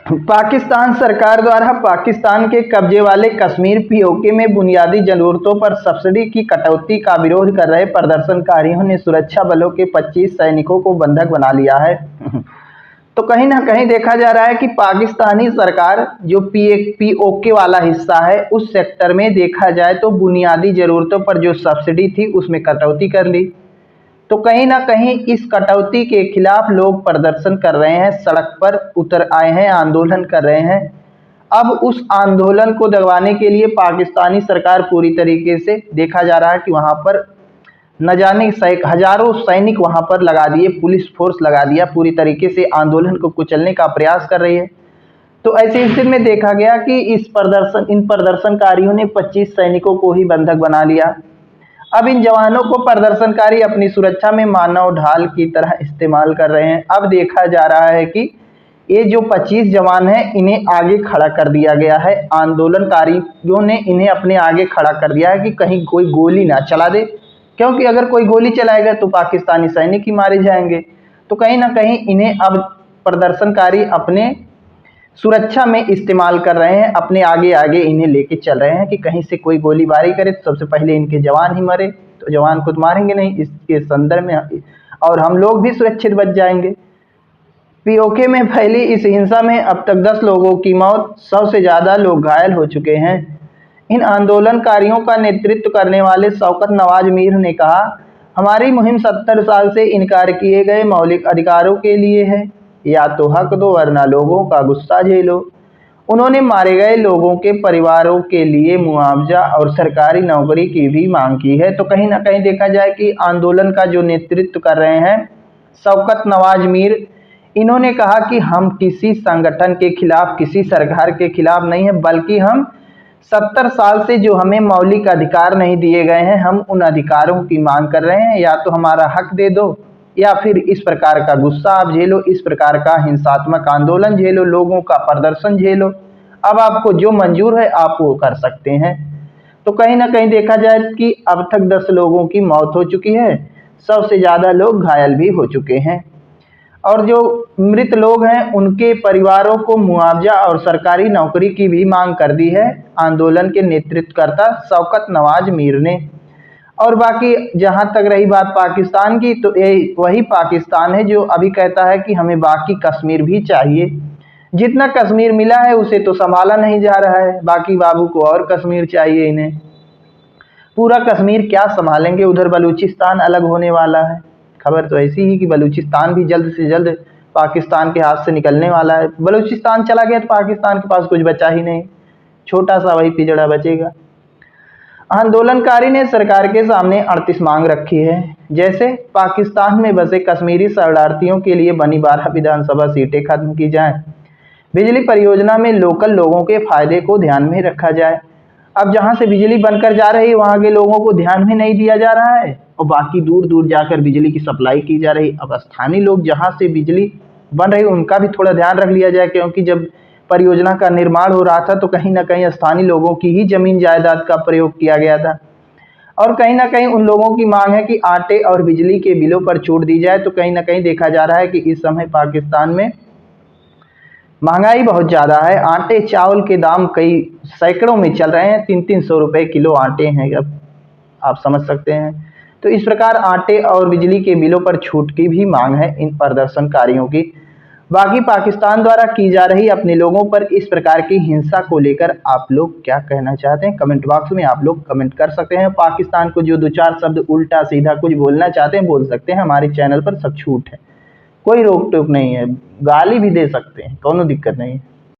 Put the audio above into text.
पाकिस्तान सरकार द्वारा पाकिस्तान के कब्जे वाले कश्मीर पीओके में बुनियादी जरूरतों पर सब्सिडी की कटौती का विरोध कर रहे प्रदर्शनकारियों ने सुरक्षा बलों के 25 सैनिकों को बंधक बना लिया है। तो कहीं ना कहीं देखा जा रहा है कि पाकिस्तानी सरकार जो पीओके वाला हिस्सा है उस सेक्टर में देखा जाए तो बुनियादी जरूरतों पर जो सब्सिडी थी उसमें कटौती कर ली। तो कहीं ना कहीं इस कटौती के खिलाफ लोग प्रदर्शन कर रहे हैं, सड़क पर उतर आए हैं, आंदोलन कर रहे हैं। अब उस आंदोलन को दबाने के लिए पाकिस्तानी सरकार पूरी तरीके से देखा जा रहा है कि वहां पर न जाने हजारों सैनिक वहां पर लगा दिए, पुलिस फोर्स लगा दिया, पूरी तरीके से आंदोलन को कुचलने का प्रयास कर रही है। तो ऐसी स्थिति में देखा गया कि इन प्रदर्शनकारियों ने 25 सैनिकों को ही बंधक बना लिया। अब इन जवानों को प्रदर्शनकारी अपनी सुरक्षा में मानव ढाल की तरह इस्तेमाल कर रहे हैं। अब देखा जा रहा है कि ये जो 25 जवान हैं इन्हें आगे खड़ा कर दिया गया है। आंदोलनकारियों ने इन्हें अपने आगे खड़ा कर दिया है कि कहीं कोई गोली ना चला दे, क्योंकि अगर कोई गोली चलाएगा तो पाकिस्तानी सैनिक ही मारे जाएंगे। तो कहीं ना कहीं इन्हें अब प्रदर्शनकारी अपने सुरक्षा में इस्तेमाल कर रहे हैं, अपने आगे आगे इन्हें लेके चल रहे हैं कि कहीं से कोई गोलीबारी करे तो सबसे पहले इनके जवान ही मरे, तो जवान खुद मारेंगे नहीं इसके संदर्भ में, और हम लोग भी सुरक्षित बच जाएंगे। पीओके में फैली इस हिंसा में अब तक 10 लोगों की मौत, 100 से ज़्यादा लोग घायल हो चुके हैं। इन आंदोलनकारियों का नेतृत्व करने वाले शौकत नवाज मीर ने कहा, हमारी मुहिम 70 साल से इनकार किए गए मौलिक अधिकारों के लिए है, या तो हक दो वरना लोगों का गुस्सा झेलो। उन्होंने मारे गए लोगों के परिवारों के लिए मुआवजा और सरकारी नौकरी की भी मांग की है। तो कहीं ना कहीं देखा जाए कि आंदोलन का जो नेतृत्व कर रहे हैं शौकत नवाज मीर, इन्होंने कहा कि हम किसी संगठन के खिलाफ, किसी सरकार के खिलाफ नहीं है, बल्कि हम 70 साल से जो हमें मौलिक अधिकार नहीं दिए गए हैं, हम उन अधिकारों की मांग कर रहे हैं। या तो हमारा हक दे दो या फिर इस प्रकार का गुस्सा आप झेलो, इस प्रकार का हिंसात्मक आंदोलन झेलो, लोगों का प्रदर्शन झेलो। अब आपको जो मंजूर है आप वो कर सकते हैं। तो कहीं ना कहीं देखा जाए कि अब तक 10 लोगों की मौत हो चुकी है, 100 से ज़्यादा लोग घायल भी हो चुके हैं, और जो मृत लोग हैं उनके परिवारों को मुआवजा और सरकारी नौकरी की भी मांग कर दी है आंदोलन के नेतृत्वकर्ता शौकत नवाज मीर ने। और बाकी जहां तक रही बात पाकिस्तान की, तो ये वही पाकिस्तान है जो अभी कहता है कि हमें बाकी कश्मीर भी चाहिए। जितना कश्मीर मिला है उसे तो संभाला नहीं जा रहा है, बाकी बाबू को और कश्मीर चाहिए। इन्हें पूरा कश्मीर क्या संभालेंगे, उधर बलूचिस्तान अलग होने वाला है। खबर तो ऐसी ही कि बलूचिस्तान भी जल्द से जल्द पाकिस्तान के हाथ से निकलने वाला है। बलूचिस्तान चला गया तो पाकिस्तान के पास कुछ बचा ही नहीं, छोटा सा वही पिजड़ा बचेगा। आंदोलनकारी ने सरकार के सामने 38 मांग रखी है, जैसे पाकिस्तान में बसे कश्मीरी शरणार्थियों के लिए बनी 12 विधानसभा सीटें खत्म की जाएं, बिजली परियोजना में लोकल लोगों के फायदे को ध्यान में रखा जाए। अब जहां से बिजली बनकर जा रही है वहां के लोगों को ध्यान में नहीं दिया जा रहा है, और बाकी दूर दूर जाकर बिजली की सप्लाई की जा रही। अब स्थानीय लोग जहां से बिजली बन रही उनका भी थोड़ा ध्यान रख लिया जाए, क्योंकि जब परियोजना का निर्माण हो रहा था तो कहीं ना कहीं स्थानीय लोगों की ही जमीन जायदाद का प्रयोग किया गया था। और कहीं ना कहीं उन लोगों की मांग है कि आटे और बिजली के बिलों पर छूट दी जाए। तो कहीं ना कहीं देखा जा रहा है कि इस समय पाकिस्तान में महंगाई बहुत ज़्यादा है। आटे चावल के दाम कई सैकड़ों में चल रहे हैं, 300-300 रुपये किलो आटे हैं, अब आप समझ सकते हैं। तो इस प्रकार आटे और बिजली के बिलों पर छूट की भी मांग है इन प्रदर्शनकारियों की। बाकी पाकिस्तान द्वारा की जा रही अपने लोगों पर इस प्रकार की हिंसा को लेकर आप लोग क्या कहना चाहते हैं, कमेंट बॉक्स में आप लोग कमेंट कर सकते हैं। पाकिस्तान को जो 2-4 शब्द उल्टा सीधा कुछ बोलना चाहते हैं बोल सकते हैं, हमारे चैनल पर सब छूट है, कोई रोक टोक नहीं है, गाली भी दे सकते हैं, कोनो दिक्कत नहीं है।